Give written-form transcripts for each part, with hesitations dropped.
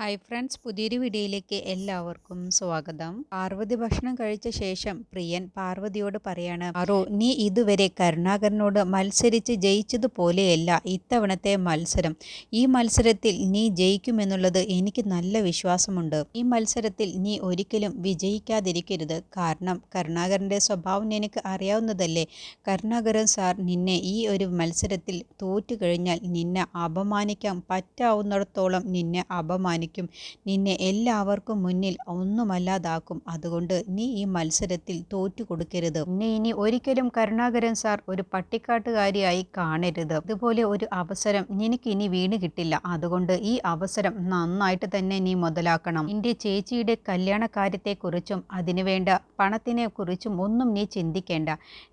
Hi friends, പുതിയൊരു വീഡിയോയിലേക്ക് എല്ലാവർക്കും സ്വാഗതം. പാർവതി ഭക്ഷണം കഴിച്ച ശേഷം പ്രിയൻ പാർവതിയോട് പറയാണ്, പാറു, നീ ഇതുവരെ കരുണാകരനോട് മത്സരിച്ച് ജയിച്ചതുപോലെയല്ല ഇത്തവണത്തെ മത്സരം. ഈ മത്സരത്തിൽ നീ ജയിക്കുമെന്നുള്ളത് എനിക്ക് നല്ല വിശ്വാസമുണ്ട്. ഈ മത്സരത്തിൽ നീ ഒരിക്കലും വിജയിക്കാതിരിക്കരുത്. കാരണം കരുണാകരൻ്റെ സ്വഭാവം നിനക്ക് അറിയാവുന്നതല്ലേ. കരുണാകരൻ സാർ നിന്നെ ഈ ഒരു മത്സരത്തിൽ തോറ്റു കഴിഞ്ഞാൽ നിന്നെ അപമാനിക്കാൻ പറ്റാവുന്നിടത്തോളം നിന്നെ അപമാനിക്കും. നിന്നെ എല്ലാവർക്കും മുന്നിൽ ഒന്നുമല്ലാതാക്കും. അതുകൊണ്ട് നീ ഈ മത്സരത്തിൽ തോറ്റു കൊടുക്കരുത്. നീ ഇനി ഒരിക്കലും കരുണാകരൻ സാർ ഒരു പട്ടിക്കാട്ടുകാരിയായി കാണരുത്. ഇതുപോലെ ഒരു അവസരം നിനക്ക് ഇനി വീണ് കിട്ടില്ല. അതുകൊണ്ട് ഈ അവസരം നന്നായിട്ട് തന്നെ നീ മുതലാക്കണം. നിന്റെ ചേച്ചിയുടെ കല്യാണ കാര്യത്തെക്കുറിച്ചും അതിനുവേണ്ട പണത്തിനെ കുറിച്ചും ഒന്നും നീ ചിന്തിക്കേണ്ട.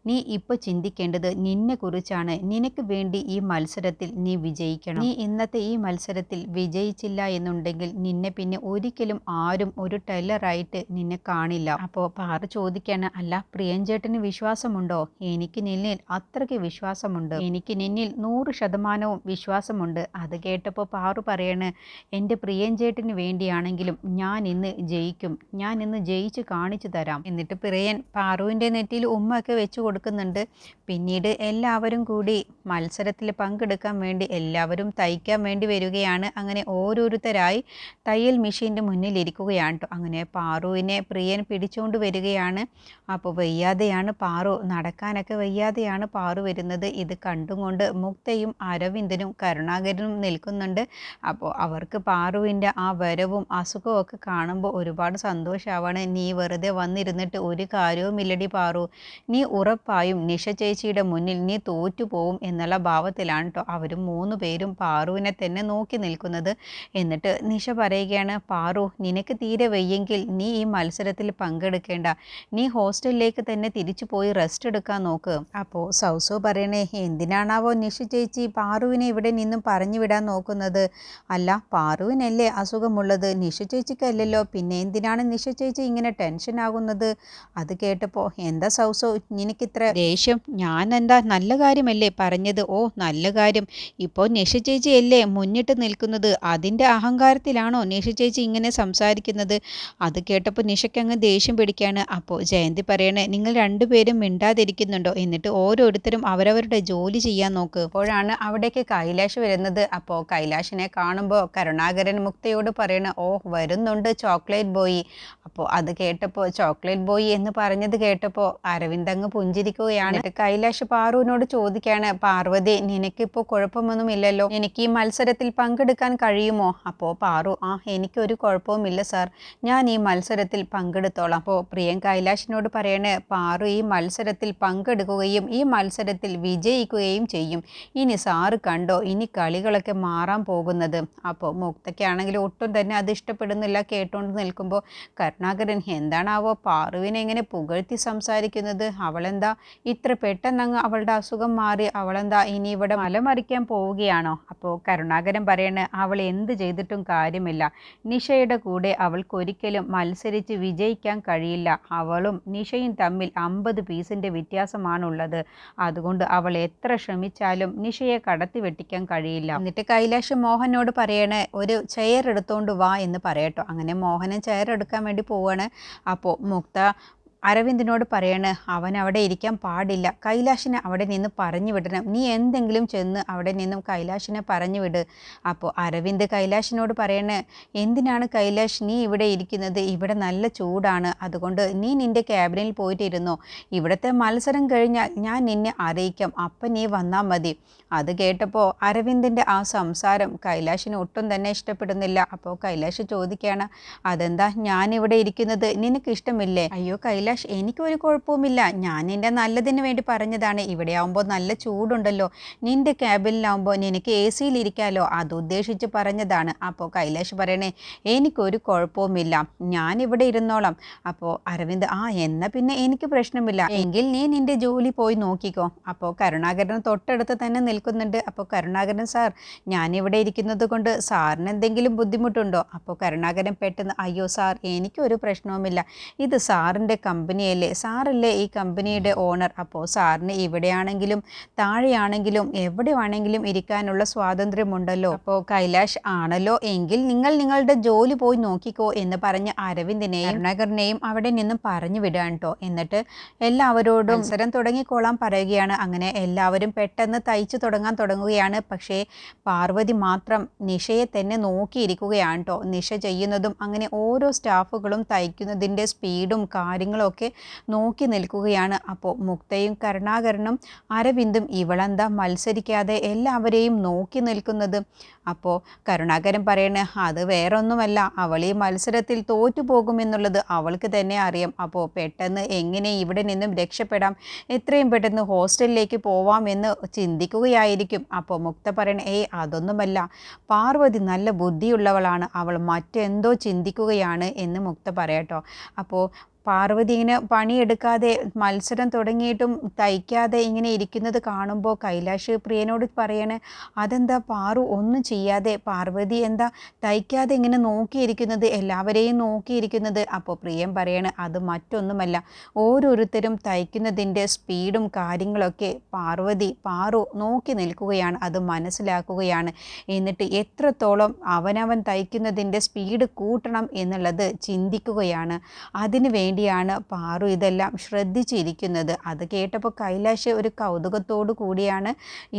നീ ഇപ്പോൾ ചിന്തിക്കേണ്ടത് നിന്നെ കുറിച്ചാണ്. നിനക്ക് വേണ്ടി ഈ മത്സരത്തിൽ നീ വിജയിക്കണം. നീ ഇന്നത്തെ ഈ മത്സരത്തിൽ വിജയിച്ചില്ല എന്നുണ്ടെങ്കിൽ നിന്നെ പിന്നെ ഒരിക്കലും ആരും ഒരു ടെല്ലറായിട്ട് നിന്നെ കാണില്ല. അപ്പോൾ പാറു ചോദിക്കാണ്, അല്ല പ്രിയൻ ചേട്ടന് വിശ്വാസമുണ്ടോ? എനിക്ക് നിന്നിൽ അത്രയ്ക്ക് വിശ്വാസമുണ്ട്. എനിക്ക് നിന്നിൽ 100% വിശ്വാസമുണ്ട്. അത് കേട്ടപ്പോൾ പാറു പറയാണ്, എൻ്റെ പ്രിയൻ ചേട്ടന് വേണ്ടിയാണെങ്കിലും ഞാൻ ഇന്ന് ജയിക്കും. ഞാൻ ഇന്ന് ജയിച്ച് കാണിച്ചു തരാം. എന്നിട്ട് പ്രിയൻ പാറുവിൻ്റെ നെറ്റിയിൽ ഉമ്മയൊക്കെ വെച്ച് കൊടുക്കുന്നുണ്ട്. പിന്നീട് എല്ലാവരും കൂടി മത്സരത്തിൽ പങ്കെടുക്കാൻ വേണ്ടി എല്ലാവരും തയ്ക്കാൻ വേണ്ടി വരികയാണ്. അങ്ങനെ ഓരോരുത്തരായി തയ്യൽ മെഷീൻ്റെ മുന്നിലിരിക്കുകയാണ് കേട്ടോ. അങ്ങനെ പാറുവിനെ പ്രിയൻ പിടിച്ചുകൊണ്ട് വരികയാണ്. അപ്പോൾ വയ്യാതെയാണ് പാറു, നടക്കാനൊക്കെ വയ്യാതെയാണ് പാറു വരുന്നത്. ഇത് കണ്ടുകൊണ്ട് മുക്തയും അരവിന്ദനും കരുണാകരനും നിൽക്കുന്നുണ്ട്. അപ്പോൾ അവർക്ക് പാറുവിൻ്റെ ആ വരവും അസുഖവും ഒക്കെ കാണുമ്പോൾ ഒരുപാട് സന്തോഷമാവാണ്. നീ വെറുതെ വന്നിരുന്നിട്ട് ഒരു കാര്യവുമില്ലടി പാറു, നീ ഉറപ്പായും നിഷ ചേച്ചിയുടെ മുന്നിൽ നീ തോറ്റുപോകും എന്നുള്ള ഭാവത്തിലാണ് കേട്ടോ അവരും 3 പേരും പാറുവിനെ തന്നെ നോക്കി നിൽക്കുന്നത്. എന്നിട്ട് നിഷ പറയുകയാണ്, പാറു, നിനക്ക് തീരെ വയ്യെങ്കിൽ നീ ഈ മത്സരത്തിൽ പങ്കെടുക്കേണ്ട. നീ ഹോസ്റ്റലിലേക്ക് തന്നെ തിരിച്ചു പോയി റെസ്റ്റ് എടുക്കാൻ നോക്ക്. അപ്പോൾ സൗസോ പറയണേ, എന്തിനാണാവോ നിഷ ചേച്ചി പാറുവിനെ ഇവിടെ നിന്നും പറഞ്ഞു വിടാൻ നോക്കുന്നത്? അല്ല, പാറുവിനല്ലേ അസുഖമുള്ളത്, നിഷ ചേച്ചിക്കല്ലല്ലോ. പിന്നെ എന്തിനാണ് നിഷ ചേച്ചി ഇങ്ങനെ ടെൻഷൻ ആകുന്നത്? അത് കേട്ടപ്പോൾ, എന്താ സൗസോ നിനക്കിത്ര ദേഷ്യം? ഞാൻ എന്താ നല്ല കാര്യമല്ലേ പറഞ്ഞത്? ഓ, നല്ല കാര്യം. ഇപ്പോൾ നിഷ ചേച്ചിയല്ലേ മുന്നിട്ട് നിൽക്കുന്നത്, അതിൻ്റെ അഹങ്കാരത്തിലാണോ നിഷ ചേച്ചി ഇങ്ങനെ സംസാരിക്കുന്നത്? അത് കേട്ടപ്പോൾ നിഷയ്ക്ക് അങ്ങ് ദേഷ്യം പിടിക്കുകയാണ്. അപ്പോൾ ജയന്തി പറയണേ, നിങ്ങൾ 2 പേരും മിണ്ടാതിരിക്കുന്നുണ്ടോ? എന്നിട്ട് ഓരോരുത്തരും അവരവരുടെ ജോലി ചെയ്യാൻ നോക്ക്. അപ്പോഴാണ് അവിടേക്ക് കൈലാഷ് വരുന്നത്. അപ്പോൾ കൈലാഷിനെ കാണുമ്പോൾ കരുണാകരൻ മുക്തയോട് പറയണ, ഓ വരുന്നുണ്ട് ചോക്ലേറ്റ് ബോയ്. അപ്പോൾ അത് കേട്ടപ്പോൾ ചോക്ലേറ്റ് ബോയ് എന്ന് പറഞ്ഞത് കേട്ടപ്പോൾ അരവിന്ദ് അങ്ങ് പുഞ്ചിരിക്കുകയാണ്. കൈലാഷ് പാറുവിനോട് ചോദിക്കുകയാണ്, പാർവതി നിനക്കിപ്പോൾ കുഴപ്പമൊന്നുമില്ലല്ലോ, എനിക്ക് ഈ മത്സരത്തിൽ പങ്കെടുക്കാൻ കഴിയുമോ? അപ്പോൾ പാറു, എനിക്കൊരു കുഴപ്പവുമില്ല സാർ, ഞാൻ ഈ മത്സരത്തിൽ പങ്കെടുത്തോളാം. അപ്പോൾ പ്രിയൻ കൈലാഷിനോട് പറയണേ, പാറു ഈ മത്സരത്തിൽ പങ്കെടുക്കുകയും ഈ മത്സരത്തിൽ വിജയിക്കുകയും ചെയ്യും. ഇനി സാറ് കണ്ടോ, ഇനി കളികളൊക്കെ മാറാൻ പോകുന്നത്. അപ്പോൾ മുക്തയ്ക്കാണെങ്കിൽ ഒട്ടും തന്നെ അത് ഇഷ്ടപ്പെടുന്നില്ല. കേട്ടുകൊണ്ട് നിൽക്കുമ്പോൾ കരുണാകരൻ, എന്താണാവോ പാറുവിനെ എങ്ങനെ പുകഴ്ത്തി സംസാരിക്കുന്നത്? അവളെന്താ ഇത്ര പെട്ടെന്നങ്ങ് അവളുടെ അസുഖം മാറി? അവളെന്താ ഇനി ഇവിടെ മലമറിക്കാൻ പോവുകയാണോ? അപ്പോൾ കരുണാകരൻ പറയണേ, അവൾ എന്ത് ചെയ്തിട്ടും കാര്യമില്ല. നിഷയുടെ കൂടെ അവൾക്കൊരിക്കലും മത്സരിച്ച് വിജയിക്കാൻ കഴിയില്ല. അവളും നിഷയും തമ്മിൽ 50 പീസിൻ്റെ വ്യത്യാസമാണുള്ളത്. അതുകൊണ്ട് അവൾ എത്ര ശ്രമിച്ചാലും നിഷയെ കടത്തി വെട്ടിക്കാൻ കഴിയില്ല. എന്നിട്ട് കൈലാഷ് മോഹനോട് പറയണേ, ഒരു ചെയർ എടുത്തോണ്ട് വാ എന്ന് പറയട്ടോ. അങ്ങനെ മോഹനൻ ചെയർ എടുക്കാൻ വേണ്ടി പോവാണ്. അപ്പോൾ മുക്ത അരവിന്ദിനോട് പറയണ്, അവൻ അവിടെ ഇരിക്കാൻ പാടില്ല, കൈലാഷിനെ അവിടെ നിന്ന് പറഞ്ഞു വിടണം. നീ എന്തെങ്കിലും ചെന്ന് അവിടെ നിന്നും കൈലാഷിനെ പറഞ്ഞു വിട്. അപ്പോൾ അരവിന്ദ് കൈലാഷിനോട് പറയണ്, എന്തിനാണ് കൈലാഷ് നീ ഇവിടെ ഇരിക്കുന്നത്? ഇവിടെ നല്ല ചൂടാണ്. അതുകൊണ്ട് നീ നിൻ്റെ ക്യാബിനിൽ പോയിട്ടിരുന്നോ. ഇവിടുത്തെ മത്സരം കഴിഞ്ഞാൽ ഞാൻ നിന്നെ അറിയിക്കാം, അപ്പം നീ വന്നാൽ മതി. അത് കേട്ടപ്പോൾ അരവിന്ദിൻ്റെ ആ സംസാരം കൈലാഷിന് ഒട്ടും തന്നെ ഇഷ്ടപ്പെടുന്നില്ല. അപ്പോൾ കൈലാഷ് ചോദിക്കുകയാണ്, അതെന്താ ഞാനിവിടെ ഇരിക്കുന്നത് നിനക്ക് ഇഷ്ടമില്ലേ? അയ്യോ കൈലാഷ്, എനിക്കൊരു കുഴപ്പവുമില്ല, ഞാൻ നിൻ്റെ നല്ലതിന് വേണ്ടി പറഞ്ഞതാണ്. ഇവിടെ ആവുമ്പോൾ നല്ല ചൂടുണ്ടല്ലോ, നിൻ്റെ ക്യാബിനിലാവുമ്പോൾ നിനക്ക് AC യിലിരിക്കാമല്ലോ, അത് ഉദ്ദേശിച്ച് പറഞ്ഞതാണ്. അപ്പോൾ കൈലാഷ് പറയണേ, എനിക്കൊരു കുഴപ്പവുമില്ല, ഞാനിവിടെ ഇരുന്നോളാം. അപ്പോൾ അരവിന്ദ്, എന്നാൽ പിന്നെ എനിക്ക് പ്രശ്നമില്ല, എങ്കിൽ നീ നിൻ്റെ ജോലി പോയി നോക്കിക്കോ. അപ്പോൾ കരുണാകരൻ തൊട്ടടുത്ത് തന്നെ നിൽക്കുന്നുണ്ട്. അപ്പോൾ കരുണാകരൻ സാർ, ഞാനിവിടെ ഇരിക്കുന്നത് കൊണ്ട് സാറിന് എന്തെങ്കിലും ബുദ്ധിമുട്ടുണ്ടോ? അപ്പോൾ കരുണാകരൻ പെട്ടെന്ന്, അയ്യോ സാർ, എനിക്കൊരു പ്രശ്നവുമില്ല, ഇത് സാറിൻ്റെ കമ്പനിയല്ലേ, സാറല്ലേ ഈ കമ്പനിയുടെ ഓണർ, അപ്പോൾ സാറിന് ഇവിടെയാണെങ്കിലും താഴെയാണെങ്കിലും എവിടെ വേണമെങ്കിലും ഇരിക്കാനുള്ള സ്വാതന്ത്ര്യമുണ്ടല്ലോ. അപ്പോൾ കൈലാഷ് ആണല്ലോ, എങ്കിൽ നിങ്ങൾ നിങ്ങളുടെ ജോലി പോയി നോക്കിക്കോ എന്ന് പറഞ്ഞ് അരവിന്ദിനെയും കരുണാകരനെയും അവിടെ നിന്നും പറഞ്ഞു വിടാൻ കേട്ടോ. എന്നിട്ട് എല്ലാവരോടും മത്സരം തുടങ്ങിക്കോളാൻ പറയുകയാണ്. അങ്ങനെ എല്ലാവരും പെട്ടെന്ന് തയ്ച്ചു തുടങ്ങുകയാണ്. പക്ഷേ പാർവതി മാത്രം നിഷയെ തന്നെ നോക്കിയിരിക്കുകയാണ് കേട്ടോ. നിഷ ചെയ്യുന്നതും അങ്ങനെ ഓരോ സ്റ്റാഫുകളും തയ്ക്കുന്നതിൻ്റെ സ്പീഡും കാര്യങ്ങളും ഒക്കെ നോക്കി നിൽക്കുകയാണ്. അപ്പോൾ മുക്തയും കരുണാകരനും അരവിന്ദും ഇവളെന്താ മത്സരിക്കാതെ എല്ലാവരെയും നോക്കി നിൽക്കുന്നത്? അപ്പോൾ കരുണാകരൻ പറയണേ, അത് വേറൊന്നുമല്ല, അവൾ ഈ മത്സരത്തിൽ തോറ്റുപോകുമെന്നുള്ളത് അവൾക്ക് തന്നെ അറിയാം. അപ്പോൾ പെട്ടെന്ന് എങ്ങനെ ഇവിടെ നിന്നും രക്ഷപ്പെടാം, എത്രയും പെട്ടെന്ന് ഹോസ്റ്റലിലേക്ക് പോവാമെന്ന് ചിന്തിക്കുകയായിരിക്കും. അപ്പോൾ മുക്ത പറയണേ, അതൊന്നുമല്ല, പാർവതി നല്ല ബുദ്ധിയുള്ളവളാണ്, അവൾ മറ്റെന്തോ ചിന്തിക്കുകയാണ് എന്ന് മുക്ത പറയാട്ടോ. അപ്പോൾ പാർവതി ഇങ്ങനെ പണിയെടുക്കാതെ മത്സരം തുടങ്ങിയിട്ടും തയ്ക്കാതെ ഇങ്ങനെ ഇരിക്കുന്നത് കാണുമ്പോൾ കൈലാഷ് പ്രിയനോട് പറയണേ, അതെന്താ പാറു ഒന്നും ചെയ്യാതെ, പാർവതി എന്താ തയ്ക്കാതെ ഇങ്ങനെ നോക്കിയിരിക്കുന്നത്, എല്ലാവരെയും നോക്കിയിരിക്കുന്നത്? അപ്പോൾ പ്രിയൻ പറയണേ, അത് മറ്റൊന്നുമല്ല, ഓരോരുത്തരും തയ്ക്കുന്നതിൻ്റെ സ്പീഡും കാര്യങ്ങളൊക്കെ പാറു നോക്കി നിൽക്കുകയാണ്, അത് മനസ്സിലാക്കുകയാണ്. എന്നിട്ട് എത്രത്തോളം അവനവൻ തയ്ക്കുന്നതിൻ്റെ സ്പീഡ് കൂട്ടണം എന്നുള്ളത് ചിന്തിക്കുകയാണ്. അതിനു വേണ്ടിയാണ് പാറു ഇതെല്ലാം ശ്രദ്ധിച്ചിരിക്കുന്നത്. അത് കേട്ടപ്പോൾ കൈലാഷ് ഒരു കൗതുകത്തോടു കൂടിയാണ്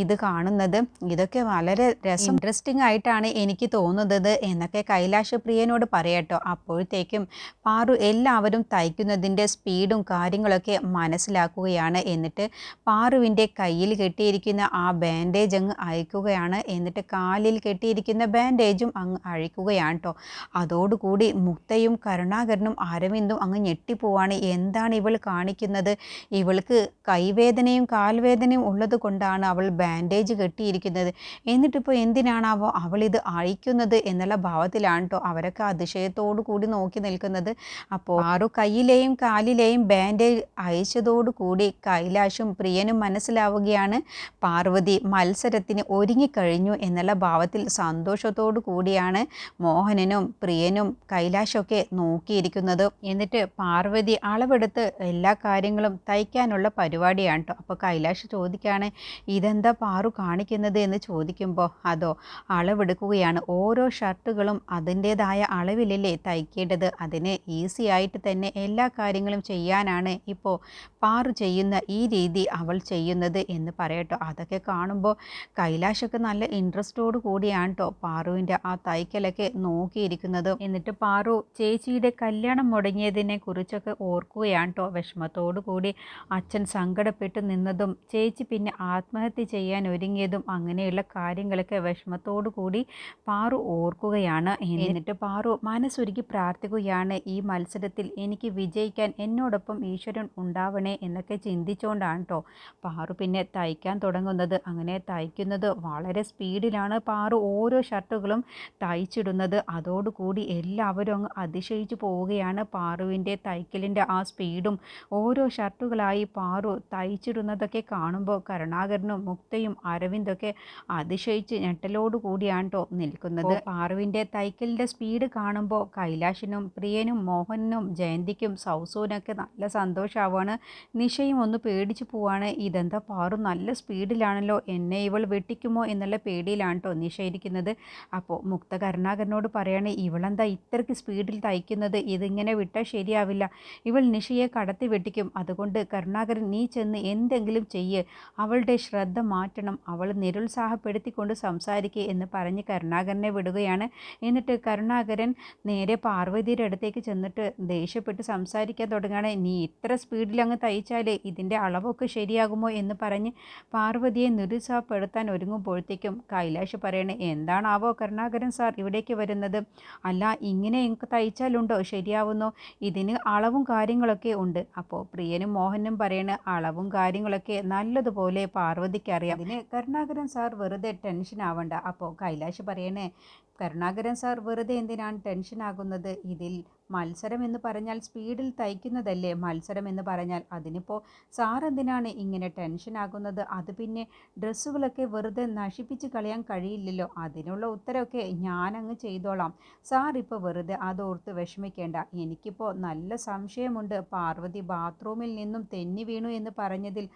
ഇത് കാണുന്നത്. ഇതൊക്കെ വളരെ ഇൻട്രസ്റ്റിംഗ് ആയിട്ടാണ് എനിക്ക് തോന്നുന്നത് എന്നൊക്കെ കൈലാഷ് പ്രിയനോട് പറയട്ടോ. അപ്പോഴത്തേക്കും പാറു എല്ലാവരും തയ്ക്കുന്നതിൻ്റെ സ്പീഡും കാര്യങ്ങളൊക്കെ മനസ്സിലാക്കുകയാണ്. എന്നിട്ട് പാറുവിൻ്റെ കയ്യിൽ കെട്ടിയിരിക്കുന്ന ആ ബാൻഡേജ് അങ്ങ് അഴിക്കുകയാണ്. എന്നിട്ട് കാലിൽ കെട്ടിയിരിക്കുന്ന ബാൻഡേജും അങ്ങ് അഴിക്കുകയാണ് കേട്ടോ. അതോടുകൂടി മുക്തയും കരുണാകരനും അരവിന്ദും അങ്ങ് ഞെട്ടിപ്പോവാണ്. എന്താണ് ഇവൾ കാണിക്കുന്നത്? ഇവൾക്ക് കൈവേദനയും കാൽവേദനയും ഉള്ളത് കൊണ്ടാണ് അവൾ ബാൻഡേജ് കെട്ടിയിരിക്കുന്നത്. എന്നിട്ടിപ്പോൾ എന്തിനാണാവോ അവൾ ഇത് അഴിക്കുന്നത് എന്നുള്ള ഭാവത്തിലാണ് കേട്ടോ അവരൊക്കെ അതിശയത്തോടു കൂടി നോക്കി നിൽക്കുന്നത്. അപ്പോൾ ആറു കയ്യിലെയും കാലിലെയും ബാൻഡേജ് അഴിച്ചതോടു കൂടി കൈലാഷും പ്രിയനും മനസ്സിലാവുകയാണ് പാർവതി മത്സരത്തിന് ഒരുങ്ങിക്കഴിഞ്ഞു എന്നുള്ള ഭാവത്തിൽ സന്തോഷത്തോടു കൂടിയാണ് മോഹനനും പ്രിയനും കൈലാഷൊക്കെ നോക്കിയിരിക്കുന്നത്. എന്നിട്ട് പാർവതി അളവെടുത്ത് എല്ലാ കാര്യങ്ങളും തയ്ക്കാനുള്ള പരിപാടിയാണ് കേട്ടോ. അപ്പോൾ കൈലാഷ് ചോദിക്കുകയാണ്, ഇതെന്താ പാറു കാണിക്കുന്നത് എന്ന് ചോദിക്കുമ്പോൾ, അതോ അളവെടുക്കുകയാണ്. ഓരോ ഷർട്ടുകളും അതിൻ്റേതായ അളവിലല്ലേ തയ്ക്കേണ്ടത്, അതിന് ഈസി ആയിട്ട് തന്നെ എല്ലാ കാര്യങ്ങളും ചെയ്യാനാണ് ഇപ്പോൾ പാറു ചെയ്യുന്ന ഈ രീതി അവൾ ചെയ്യുന്നത് എന്ന് പറയട്ടോ. അതൊക്കെ കാണുമ്പോൾ കൈലാഷൊക്കെ നല്ല ഇൻട്രസ്റ്റോട് കൂടിയാണ് കേട്ടോ പാറുവിൻ്റെ ആ തയ്ക്കലൊക്കെ നോക്കിയിരിക്കുന്നത്. എന്നിട്ട് പാറു ചേച്ചിയുടെ കല്യാണം മുടങ്ങിയതിനെ കുറിച്ചൊക്കെ ഓർക്കുകയാണ് കേട്ടോ. വിഷമത്തോടു കൂടി അച്ഛൻ സങ്കടപ്പെട്ടു നിന്നതും ചേച്ചി പിന്നെ ആത്മഹത്യ ചെയ്യാൻ ഒരുങ്ങിയതും അങ്ങനെയുള്ള കാര്യങ്ങളൊക്കെ വിഷമത്തോടു കൂടി പാറു ഓർക്കുകയാണ്. എന്നിട്ട് പാറു മനസ്സൊരുക്കി പ്രാർത്ഥിക്കുകയാണ്, ഈ മത്സരത്തിൽ എനിക്ക് വിജയിക്കാൻ എന്നോടൊപ്പം ഈശ്വരൻ ഉണ്ടാവണേ എന്നൊക്കെ ചിന്തിച്ചുകൊണ്ടാണ് കേട്ടോ പാറു പിന്നെ തയ്ക്കാൻ തുടങ്ങുന്നത്. അങ്ങനെ തയ്ക്കുന്നത് വളരെ സ്പീഡിലാണ് പാറു ഓരോ ഷർട്ടുകളും തയ്ച്ചിടുന്നത്. അതോടുകൂടി എല്ലാവരും അങ്ങ് അതിശയിച്ചു പോവുകയാണ് പാറുവിൻ്റെ തയ്ക്കലിൻ്റെ ആ സ്പീഡും ഓരോ ഷർട്ടുകളായി പാറു തയ്ച്ചിടുന്നതൊക്കെ കാണുമ്പോൾ കരുണാകരനും മുക്തയും അരവിന്ദൊക്കെ അതിശയിച്ച് ഞെട്ടലോട് കൂടിയാണ് കേട്ടോ നിൽക്കുന്നത്. പാറുവിൻ്റെ തയ്ക്കലിൻ്റെ സ്പീഡ് കാണുമ്പോൾ കൈലാഷിനും പ്രിയനും മോഹനും ജയന്തിക്കും സൗസൂനൊക്കെ നല്ല സന്തോഷമാവാണ്. നിഷയും ഒന്ന് പേടിച്ചു പോവാണ്, ഇതെന്താ പാറു നല്ല സ്പീഡിലാണല്ലോ, എന്നെ ഇവൾ വെട്ടിക്കുമോ എന്നുള്ള പേടിയിലാണ് കേട്ടോ നിഷ ഇരിക്കുന്നത്. അപ്പോൾ മുക്ത കരുണാകരനോട് പറയാണ്, ഇവളെന്താ ഇത്രയ്ക്ക് സ്പീഡിൽ തയ്ക്കുന്നത്, ഇതിങ്ങനെ വിട്ടാൽ ശരിയാവില്ല, ഇവൾ നിഷയെ കടത്തി വെട്ടിക്കും, അതുകൊണ്ട് കരുണാകരൻ നീ ചെന്ന് എന്തെങ്കിലും ചെയ്യ്, അവളുടെ ശ്രദ്ധ മാറ്റണം, അവൾ നിരുത്സാഹപ്പെടുത്തിക്കൊണ്ട് സംസാരിക്കുക എന്ന് പറഞ്ഞ് കരുണാകരനെ വിടുകയാണ്. എന്നിട്ട് കരുണാകരൻ നേരെ പാർവതിയുടെ അടുത്തേക്ക് ചെന്നിട്ട് ദേഷ്യപ്പെട്ട് സംസാരിക്കാൻ തുടങ്ങുകയാണ്. നീ ഇത്ര സ്പീഡിൽ അങ്ങ് തയ്ച്ചാൽ ഇതിൻ്റെ അളവൊക്കെ ശരിയാകുമോ എന്ന് പറഞ്ഞ് പാർവതിയെ നിരുത്സാഹപ്പെടുത്താൻ ഒരുങ്ങുമ്പോഴത്തേക്കും കൈലാഷ് പറയണേ, എന്താണാവോ കരുണാകരൻ സാർ ഇവിടേക്ക് വരുന്നത്, അല്ല ഇങ്ങനെ എനിക്ക് തയ്ച്ചാലുണ്ടോ ശരിയാവുന്നോ, ഇതിന് അളവും കാര്യങ്ങളൊക്കെ ഉണ്ട്. അപ്പോൾ പ്രിയനും മോഹനും പറയണ അളവും കാര്യങ്ങളൊക്കെ നല്ലതുപോലെ പാർവതിക്ക് അറിയാം, അതിന് കരുണാകരൻ സാർ വെറുതെ ടെൻഷൻ ആവണ്ട. അപ്പോൾ കൈലാഷ് പറയണേ, കരുണാകരൻ സാർ വെറുതെ എന്തിനാണ് ടെൻഷൻ ആകുന്നത്, ഇതിൽ മത്സരം എന്ന് പറഞ്ഞാൽ സ്പീഡിൽ തയ്ക്കുന്നതല്ലേ മത്സരം എന്ന് പറഞ്ഞാൽ. അതിനിപ്പോൾ സാർ എന്തിനാണ് ഇങ്ങനെ ടെൻഷനാകുന്നത്? അത് പിന്നെ ഡ്രസ്സുകളൊക്കെ വെറുതെ നശിപ്പിച്ച് കളയാൻ കഴിയില്ലല്ലോ. അതിനുള്ള ഉത്തരമൊക്കെ ഞാനങ്ങ് ചെയ്തോളാം. സാർ ഇപ്പോൾ വെറുതെ അതോർത്ത് വിഷമിക്കേണ്ട. എനിക്കിപ്പോൾ നല്ല സംശയമുണ്ട്. പാർവതി ബാത്റൂമിൽ നിന്നും തെന്നി വീണു എന്ന് പറഞ്ഞതിൽ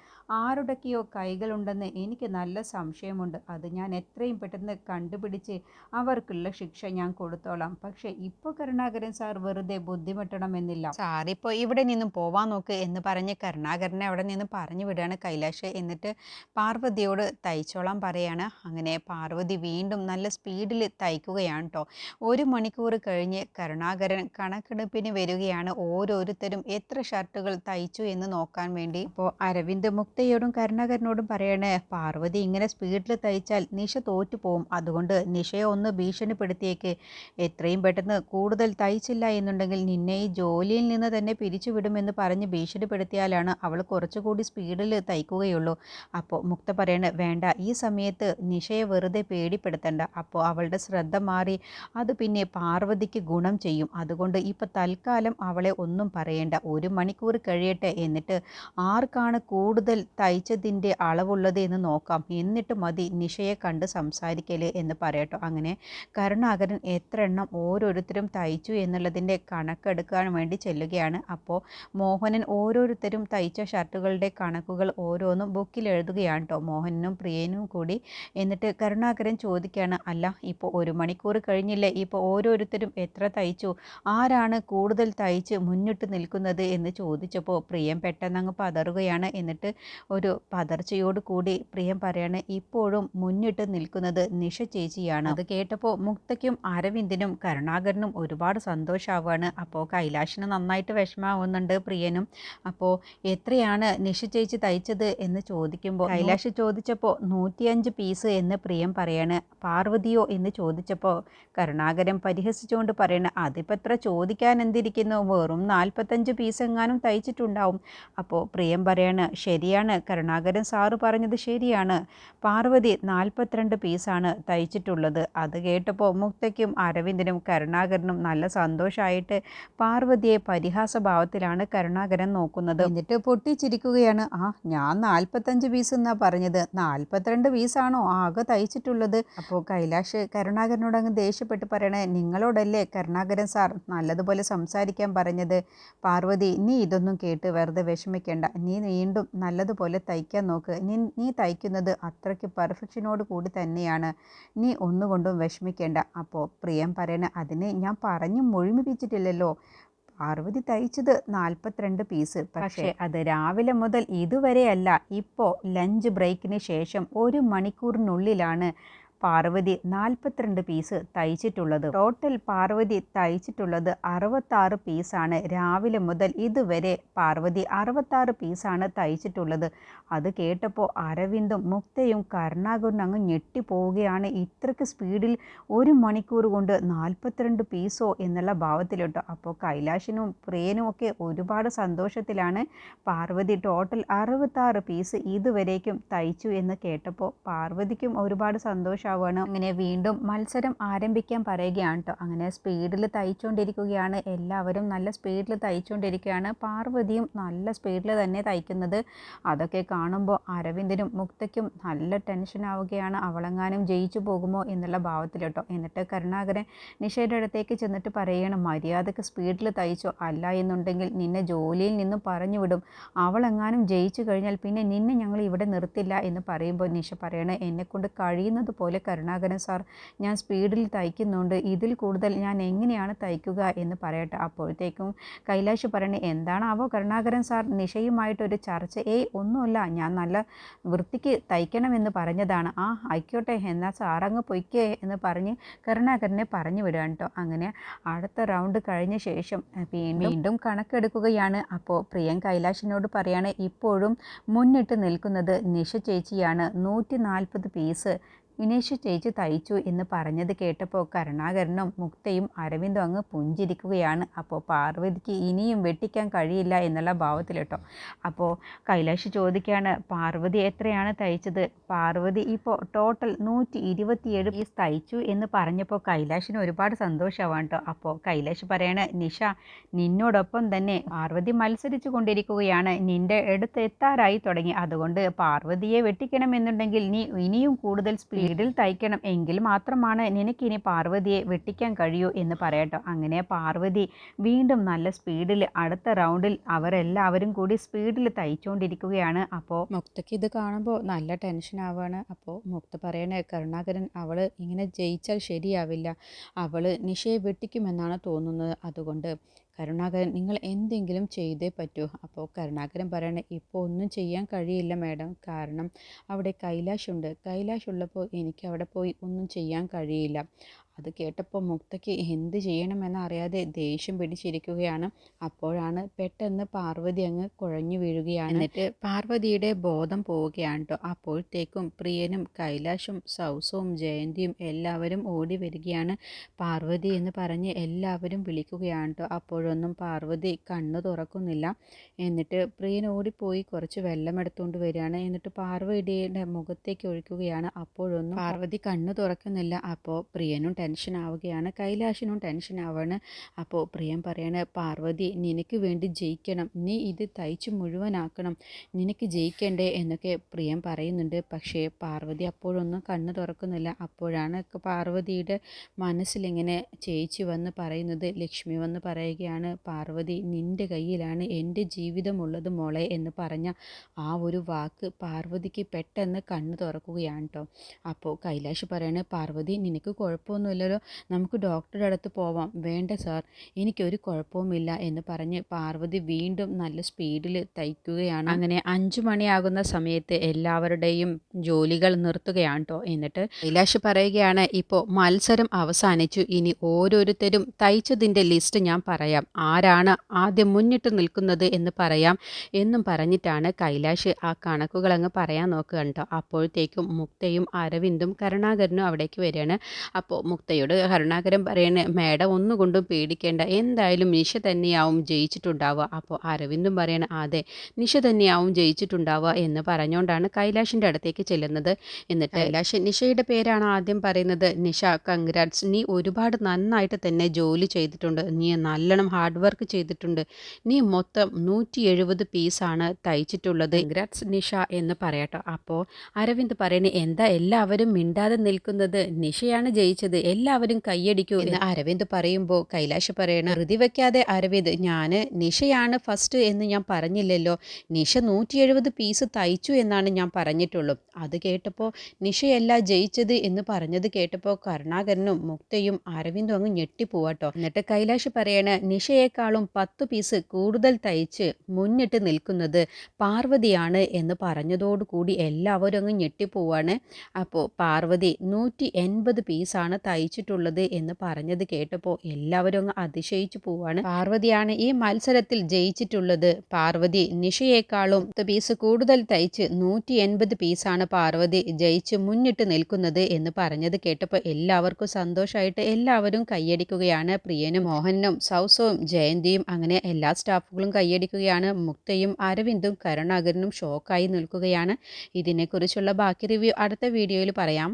ആരുടെയൊക്കെയോ കൈകളുണ്ടെന്ന് എനിക്ക് നല്ല സംശയമുണ്ട്. അത് ഞാൻ എത്രയും പെട്ടെന്ന് കണ്ടുപിടിച്ച് അവർക്കുള്ള ശിക്ഷ ഞാൻ കൊടുത്തോളാം. പക്ഷേ ഇപ്പോൾ കരുണാകരൻ സാർ വെറുതെ ബുദ്ധിമുട്ടണമെന്നില്ല. സാറിപ്പോൾ ഇവിടെ നിന്നും പോവാൻ നോക്ക് എന്ന് പറഞ്ഞ് കരുണാകരനെ അവിടെ നിന്ന് പറഞ്ഞു വിടുകയാണ് കൈലാഷ്. എന്നിട്ട് പാർവതിയോട് തയ്ച്ചോളാൻ പറയാണ്. അങ്ങനെ പാർവതി വീണ്ടും നല്ല സ്പീഡിൽ തയ്ക്കുകയാണ് കേട്ടോ. 1 മണിക്കൂർ കഴിഞ്ഞ് കരുണാകരൻ കണക്കെടുപ്പിന് വരികയാണ്. ഓരോരുത്തരും എത്ര ഷർട്ടുകൾ തയ്ച്ചു എന്ന് നോക്കാൻ വേണ്ടി. അപ്പോൾ അരവിന്ദ് മുക്തയോടും കരുണാകരനോടും പറയണേ, പാർവതി ഇങ്ങനെ സ്പീഡിൽ തയ്ച്ചാൽ നിഷ തോറ്റു പോവും. അതുകൊണ്ട് നിഷയെ ഒന്ന് ഭീഷണിപ്പെടുത്തിയേക്ക്. എത്രയും പെട്ടെന്ന് കൂടുതൽ തയ്ച്ചില്ല എന്നുണ്ടെങ്കിൽ നിന്നെ ഈ ജോലിയിൽ നിന്ന് തന്നെ പിരിച്ചുവിടുമെന്ന് പറഞ്ഞ് ഭീഷണിപ്പെടുത്തിയാലാണ് അവൾ കുറച്ചുകൂടി സ്പീഡിൽ തയ്ക്കുകയുള്ളൂ. അപ്പോൾ മുക്ത പറയണ, വേണ്ട, ഈ സമയത്ത് നിഷയെ വെറുതെ പേടിപ്പെടുത്തണ്ട. അപ്പോൾ അവളുടെ ശ്രദ്ധ മാറി അത് പിന്നെ പാർവതിക്ക് ഗുണം ചെയ്യും. അതുകൊണ്ട് ഇപ്പോൾ തൽക്കാലം അവളെ ഒന്നും പറയേണ്ട. 1 മണിക്കൂർ കഴിയട്ടെ, എന്നിട്ട് ആർക്കാണ് കൂടുതൽ തയ്ച്ചതിൻ്റെ അളവുള്ളത് എന്ന് നോക്കാം. എന്നിട്ട് മതി നിഷയെ കണ്ട് സംസാരിക്കല് എന്ന് പറയട്ടോ. അങ്ങനെ കരുണാകരൻ എത്ര എണ്ണം ഓരോരുത്തരും തയ്ച്ചു എന്നുള്ളതിൻ്റെ കണക്കെടുക്കാൻ വേണ്ടി ചെല്ലുകയാണ്. അപ്പോൾ മോഹനൻ ഓരോരുത്തരും തയ്ച്ച ഷർട്ടുകളുടെ കണക്കുകൾ ഓരോന്നും ബുക്കിൽ എഴുതുകയാണ് കേട്ടോ, മോഹനും പ്രിയനും കൂടി. എന്നിട്ട് കരുണാകരൻ ചോദിക്കുകയാണ്, അല്ല ഇപ്പോൾ 1 മണിക്കൂർ കഴിഞ്ഞില്ലേ, ഇപ്പോൾ ഓരോരുത്തരും എത്ര തയ്ച്ചു, ആരാണ് കൂടുതൽ തയ്ച്ച് മുന്നിട്ട് നിൽക്കുന്നത് എന്ന് ചോദിച്ചപ്പോൾ പ്രിയം പെട്ടെന്ന് അങ്ങ് പതറുകയാണ്. എന്നിട്ട് ഒരു പതർച്ചയോട് കൂടി പ്രിയം പറയാണ്, ഇപ്പോഴും മുന്നിട്ട് നിൽക്കുന്നത് നിഷ ചേച്ചിയാണ്. അത് കേട്ടപ്പോൾ മുക്തയ്ക്കും അരവിന്ദിനും കരുണാകരനും ഒരുപാട് സന്തോഷമാവുകയാണ്. അപ്പോൾ കൈലാഷിന് നന്നായിട്ട് വിഷമാവുന്നുണ്ട്, പ്രിയനും. അപ്പോൾ എത്രയാണ് നിഷ ചേച്ചി തയ്ച്ചത് എന്ന് ചോദിക്കുമ്പോൾ കൈലാഷ് ചോദിച്ചപ്പോൾ 105 പീസ് എന്ന് പ്രിയം പറയാണ്. പാർവതിയോ എന്ന് ചോദിച്ചപ്പോൾ കരുണാകരൻ പരിഹസിച്ചുകൊണ്ട് പറയണ, അതിപ്പോൾ എത്ര ചോദിക്കാൻ എന്തിരിക്കുന്നു, വെറും 45 പീസ് എങ്ങാനും തയ്ച്ചിട്ടുണ്ടാവും. അപ്പോൾ പ്രിയം പറയാണ്, ശരിയാണ്, കരുണാകരൻ സാറ് പറഞ്ഞത് ശരിയാണ്, പാർവതി 42 പീസാണ് തയ്ച്ചിട്ടുള്ളത്. അത് കേട്ടപ്പോൾ മുക്തയ്ക്കും അരവിന്ദിനും കരുണാകരനും നല്ല സന്തോഷമായിട്ട് പാർവതിയെ പരിഹാസഭാവത്തിലാണ് കരുണാകരൻ നോക്കുന്നത്. എന്നിട്ട് പൊട്ടിച്ചിരിക്കുകയാണ്. ഞാൻ 45 പീസ് എന്നാ പറഞ്ഞത്, 42 പീസാണോ ആകെ തയ്ച്ചിട്ടുള്ളത്? അപ്പോൾ കൈലാഷ് കരുണാകരനോട് അങ്ങ് ദേഷ്യപ്പെട്ട് പറയണേ, നിങ്ങളോടല്ലേ കരുണാകരൻ സാർ നല്ലതുപോലെ സംസാരിക്കാൻ പറഞ്ഞത്? പാർവതി, നീ ഇതൊന്നും കേട്ട് വെറുതെ വിഷമിക്കേണ്ട. നീ വീണ്ടും നല്ലതുപോലെ തയ്ക്കാൻ നോക്ക്. നീ തയ്ക്കുന്നത് അത്രയ്ക്ക് പെർഫെക്ഷനോട് കൂടി തന്നെയാണ്. നീ ഒന്നുകൊണ്ടും വിഷമിക്കേണ്ട. അപ്പോൾ പ്രിയം പറയണ, അതിന് ഞാൻ പറഞ്ഞു മുഴുമിപ്പിച്ചിട്ടില്ലല്ലോ. പാർവതി തയ്ച്ചത് 42 പീസ്. പക്ഷേ അത് രാവിലെ മുതൽ ഇതുവരെയല്ല, ഇപ്പോൾ ലഞ്ച് ബ്രേക്കിന് ശേഷം 1 മണിക്കൂറിനുള്ളിലാണ് പാർവതി 42 പീസ് തയ്ച്ചിട്ടുള്ളത്. ടോട്ടൽ പാർവതി തയ്ച്ചിട്ടുള്ളത് 66 പീസാണ്. രാവിലെ മുതൽ ഇതുവരെ പാർവതി 66 പീസാണ് തയ്ച്ചിട്ടുള്ളത്. അത് കേട്ടപ്പോൾ അരവിന്ദും മുക്തയും കരുണാകരനും അങ്ങ് ഞെട്ടിപ്പോവുകയാണ്. ഇത്രയ്ക്ക് സ്പീഡിൽ 1 മണിക്കൂർ കൊണ്ട് 42 പീസോ എന്നുള്ള ഭാവത്തിലോട്ടോ. അപ്പോൾ കൈലാഷിനും പ്രിയനും ഒക്കെ ഒരുപാട് സന്തോഷത്തിലാണ്. പാർവതി ടോട്ടൽ 66 പീസ് ഇതുവരേക്കും തയ്ച്ചു എന്ന് കേട്ടപ്പോൾ പാർവതിക്കും ഒരുപാട് സന്തോഷം. അങ്ങനെ വീണ്ടും മത്സരം ആരംഭിക്കാൻ പറയുകയാണ് കേട്ടോ. അങ്ങനെ സ്പീഡിൽ തയ്ച്ചുകൊണ്ടിരിക്കുകയാണ്. എല്ലാവരും നല്ല സ്പീഡിൽ തയ്ച്ചുകൊണ്ടിരിക്കുകയാണ്. പാർവതിയും നല്ല സ്പീഡിൽ തന്നെ തയ്ക്കുന്നത്. അതൊക്കെ കാണുമ്പോൾ അരവിന്ദിനും മുക്തയ്ക്കും നല്ല ടെൻഷൻ ആവുകയാണ്. അവളെങ്ങാനും ജയിച്ചു പോകുമോ എന്നുള്ള ഭാവത്തിൽ കേട്ടോ. എന്നിട്ട് കരുണാകരൻ നിഷയുടെ അടുത്തേക്ക് ചെന്നിട്ട് പറയുകയാണ്, മര്യാദക്ക് സ്പീഡിൽ തയ്ച്ചോ, അല്ല എന്നുണ്ടെങ്കിൽ നിന്നെ ജോലിയിൽ നിന്നും പറഞ്ഞു വിടും. അവളെങ്ങാനും ജയിച്ചു കഴിഞ്ഞാൽ പിന്നെ നിന്നെ ഞങ്ങൾ ഇവിടെ നിർത്തില്ല എന്ന് പറയുമ്പോൾ നിഷ പറയണേ, എന്നെക്കൊണ്ട് കഴിയുന്നത് പോലെ കരുണാകരൻ സാർ, ഞാൻ സ്പീഡിൽ തയ്ക്കുന്നുണ്ട്, ഇതിൽ കൂടുതൽ ഞാൻ എങ്ങനെയാണ് തയ്ക്കുക എന്ന് പറയട്ടെ. അപ്പോഴത്തേക്കും കൈലാഷ് പറയണേ, എന്താണാവോ കരുണാകരൻ സാർ നിഷയുമായിട്ടൊരു ചർച്ച? ഒന്നുമില്ല, ഞാൻ നല്ല വൃത്തിക്ക് തയ്ക്കണമെന്ന് പറഞ്ഞതാണ്. ആയിക്കോട്ടെ, എന്നാൽ സാറങ്ങ് പൊയ്ക്കേ എന്ന് പറഞ്ഞ് കരുണാകരനെ പറഞ്ഞു വിടുകയാണ് കേട്ടോ. അങ്ങനെ അടുത്ത റൗണ്ട് കഴിഞ്ഞ ശേഷം വീണ്ടും കണക്കെടുക്കുകയാണ്. അപ്പോൾ പ്രിയൻ കൈലാഷിനോട് പറയാണ്, ഇപ്പോഴും മുന്നിട്ട് നിൽക്കുന്നത് നിഷ ചേച്ചിയാണ്. 140 പീസ് വിനേഷ് ചേച്ചി തയ്ച്ചു എന്ന് പറഞ്ഞത് കേട്ടപ്പോൾ കരുണാകരനും മുക്തയും അരവിന്ദും അങ്ങ് പുഞ്ചിരിക്കുകയാണ്. അപ്പോൾ പാർവതിക്ക് ഇനിയും വെട്ടിക്കാൻ കഴിയില്ല എന്നുള്ള ഭാവത്തിൽ കേട്ടോ. അപ്പോൾ കൈലാഷ് ചോദിക്കുകയാണ്, പാർവതി എത്രയാണ് തയ്ച്ചത്? പാർവതി ഇപ്പോൾ ടോട്ടൽ 127 പീസ് തയ്ച്ചു എന്ന് പറഞ്ഞപ്പോൾ കൈലാഷിന് ഒരുപാട് സന്തോഷമാവാണ് കേട്ടോ. അപ്പോൾ കൈലാഷ് പറയാണ്, നിഷ നിന്നോടൊപ്പം തന്നെ പാർവതി മത്സരിച്ചു കൊണ്ടിരിക്കുകയാണ്, നിന്റെ അടുത്ത് എത്താറായി തുടങ്ങി. അതുകൊണ്ട് പാർവതിയെ വെട്ടിക്കണമെന്നുണ്ടെങ്കിൽ നീ ഇനിയും കൂടുതൽ സ്പീഡിൽ തയ്ക്കണം, എങ്കിൽ മാത്രമാണ് നിനക്കിനി പാർവതിയെ വെട്ടിക്കാൻ കഴിയൂ എന്ന് പറയട്ടോ. അങ്ങനെ പാർവതി വീണ്ടും നല്ല സ്പീഡിൽ അടുത്ത റൗണ്ടിൽ അവരെല്ലാവരും കൂടി സ്പീഡിൽ തയ്ച്ചുകൊണ്ടിരിക്കുകയാണ്. അപ്പോൾ മുക്തയ്ക്ക് ഇത് കാണുമ്പോൾ നല്ല ടെൻഷൻ ആവുകയാണ്. അപ്പോൾ മുക്ത പറയണേ, കരുണാകരൻ അവൾ ഇങ്ങനെ ജയിച്ചാൽ ശരിയാവില്ല, അവൾ നിഷയെ വെട്ടിക്കുമെന്നാണ് തോന്നുന്നത്, അതുകൊണ്ട് കരുണാകരൻ നിങ്ങൾ എന്തെങ്കിലും ചെയ്തേ പറ്റൂ. അപ്പോൾ കരുണാകരൻ പറയണേ, ഇപ്പോൾ ഒന്നും ചെയ്യാൻ കഴിയില്ല മാഡം, കാരണം അവിടെ കൈലാഷ് ഉണ്ട്, കൈലാഷ് ഉള്ളപ്പോൾ എനിക്ക് അവിടെ പോയി ഒന്നും ചെയ്യാൻ കഴിയില്ല. അത് കേട്ടപ്പോൾ മുക്തയ്ക്ക് എന്ത് ചെയ്യണമെന്നറിയാതെ ദേഷ്യം പിടിച്ചിരിക്കുകയാണ്. അപ്പോഴാണ് പെട്ടെന്ന് പാർവതി അങ്ങ് കുഴഞ്ഞു വീഴുകയാണ്. എന്നിട്ട് പാർവതിയുടെ ബോധം പോവുകയാണ് കേട്ടോ. അപ്പോഴത്തേക്കും പ്രിയനും കൈലാഷും സൗസവും ജയന്തിയും എല്ലാവരും ഓടി വരികയാണ്. പാർവതി എന്ന് പറഞ്ഞ് എല്ലാവരും വിളിക്കുകയാണ് കേട്ടോ. അപ്പോഴൊന്നും പാർവതി കണ്ണു തുറക്കുന്നില്ല. എന്നിട്ട് പ്രിയൻ ഓടിപ്പോയി കുറച്ച് വെള്ളം എടുത്തുകൊണ്ട് വരികയാണ്. എന്നിട്ട് പാർവതിയുടെ മുഖത്തേക്ക് ഒഴിക്കുകയാണ്. അപ്പോഴൊന്നും പാർവതി കണ്ണു തുറക്കുന്നില്ല. അപ്പോൾ പ്രിയനും ടെൻഷൻ ആവുകയാണ്, കൈലാഷിനും ടെൻഷൻ ആവാണ്. അപ്പോൾ പ്രിയൻ പറയാണ്, പാർവതി നിനക്ക് വേണ്ടി ജയിക്കണം, നീ ഇത് തയ്ച്ച് മുഴുവനാക്കണം, നിനക്ക് ജയിക്കണ്ടേ എന്നൊക്കെ പ്രിയൻ പറയുന്നുണ്ട്. പക്ഷേ പാർവതി അപ്പോഴൊന്നും കണ്ണ് തുറക്കുന്നില്ല. അപ്പോഴാണ് പാർവതിയുടെ മനസ്സിലിങ്ങനെ ചേച്ചി വന്ന് പറയുന്നത്, ലക്ഷ്മി വന്ന് പറയുകയാണ്, പാർവതി നിൻ്റെ കയ്യിലാണ് എൻ്റെ ജീവിതമുള്ളത് മോളെ എന്ന് പറഞ്ഞ ആ ഒരു വാക്ക് പാർവതിക്ക് പെട്ടെന്ന് കണ്ണ് തുറക്കുകയാണ് കേട്ടോ. അപ്പോൾ കൈലാഷ് പറയാണ്, പാർവതി നിനക്ക് കുഴപ്പമൊന്നുമില്ലല്ലോ, നമുക്ക് ഡോക്ടറുടെ അടുത്ത് പോവാം. വേണ്ട സാർ, എനിക്കൊരു കുഴപ്പവുമില്ല എന്ന് പറഞ്ഞ് പാർവതി വീണ്ടും നല്ല സ്പീഡിൽ തയ്ക്കുകയാണ്. അങ്ങനെ 5 മണിയാകുന്ന സമയത്ത് എല്ലാവരുടെയും ജോലികൾ നിർത്തുകയാണ് കേട്ടോ. എന്നിട്ട് കൈലാഷ് പറയുകയാണ്, ഇപ്പോൾ മത്സരം അവസാനിച്ചു, ഇനി ഓരോരുത്തരും തയ്ച്ചതിൻ്റെ ലിസ്റ്റ് ഞാൻ പറയാം, ആരാണ് ആദ്യം മുന്നിട്ട് നിൽക്കുന്നത് എന്ന് പറയാം എന്നും പറഞ്ഞിട്ടാണ് കൈലാഷ് ആ കണക്കുകൾ അങ്ങ് പറയാൻ നോക്കുക കേട്ടോ. അപ്പോഴത്തേക്കും മുക്തയും അരവിന്ദും കരുണാകരനും അവിടേക്ക് വരികയാണ്. അപ്പോൾ മുക്തയോട് കരുണാകരൻ പറയണേ, മേഡം ഒന്നുകൊണ്ടും പേടിക്കേണ്ട, എന്തായാലും നിഷ തന്നെയാവും ജയിച്ചിട്ടുണ്ടാവുക. അപ്പോൾ അരവിന്ദും പറയണ, അതെ നിഷ തന്നെയാവും ജയിച്ചിട്ടുണ്ടാവുക എന്ന് പറഞ്ഞുകൊണ്ടാണ് കൈലാഷിൻ്റെ അടുത്തേക്ക് ചെല്ലുന്നത്. എന്നിട്ട് കൈലാഷ് നിഷയുടെ പേരാണ് ആദ്യം പറയുന്നത്. നിഷ കൺഗ്രാറ്റ്സ്, നീ ഒരുപാട് നന്നായിട്ട് തന്നെ ജോലി ചെയ്തിട്ടുണ്ട്, നീ നല്ലോണം ഹാർഡ് വർക്ക് ചെയ്തിട്ടുണ്ട്, നീ മൊത്തം 170 പീസാണ് തയ്ച്ചിട്ടുള്ളത്, കൺഗ്രാറ്റ്സ് നിഷ എന്ന് പറയട്ടോ. അപ്പോൾ അരവിന്ദ് പറയണേ, എന്താ എല്ലാവരും മിണ്ടാതെ നിൽക്കുന്നത്, നിഷയാണ് ജയിച്ചത്, എല്ലാവരും കൈയടിക്കൂ എന്ന് അരവിന്ദ് പറയുമ്പോൾ കൈലാഷ് പറയണ, ധൃതി വെക്കാതെ അരവിന്ദ്, ഞാൻ നിഷയാണ് ഫസ്റ്റ് എന്ന് ഞാൻ പറഞ്ഞില്ലല്ലോ, നിഷ 170 പീസ് തയ്ച്ചു എന്നാണ് ഞാൻ പറഞ്ഞിട്ടുള്ളൂ. അത് കേട്ടപ്പോൾ നിഷയല്ല ജയിച്ചത് എന്ന് പറഞ്ഞത് കേട്ടപ്പോൾ കരുണാകരനും മുക്തയും അരവിന്ദും അങ്ങ് ഞെട്ടിപ്പോവാട്ടോ. എന്നിട്ട് കൈലാഷ് പറയണ, നിഷയേക്കാളും 10 പീസ് കൂടുതൽ തയ്ച്ച് മുന്നിട്ട് നിൽക്കുന്നത് പാർവതിയാണ് എന്ന് പറഞ്ഞതോടുകൂടി എല്ലാവരും അങ്ങ് ഞെട്ടിപ്പോവാണ്. അപ്പോൾ പാർവതി 180 പീസാണ് തയ്ച്ചിട്ടുള്ളത് എന്ന് പറഞ്ഞത് കേട്ടപ്പോൾ എല്ലാവരും അങ്ങ് അതിശയിച്ചു പോവാണ്. പാർവതിയാണ് ഈ മത്സരത്തിൽ ജയിച്ചിട്ടുള്ളത്, പാർവതി നിഷയേക്കാളും 10 പീസ് കൂടുതൽ തയ്ച്ച് 180 പീസാണ് പാർവതി ജയിച്ച് മുന്നിട്ട് നിൽക്കുന്നത് എന്ന് പറഞ്ഞത് കേട്ടപ്പോൾ എല്ലാവർക്കും സന്തോഷമായിട്ട് എല്ലാവരും കൈയടിക്കുകയാണ്. പ്രിയനും മോഹനും സൗസവും ജയന്തിയും അങ്ങനെ എല്ലാ സ്റ്റാഫുകളും കൈയടിക്കുകയാണ്. മുക്തയും അരവിന്ദും കരുണാകരനും ഷോക്കായി നിൽക്കുകയാണ്. ഇതിനെക്കുറിച്ചുള്ള ബാക്കി റിവ്യൂ അടുത്ത വീഡിയോയിൽ പറയാം.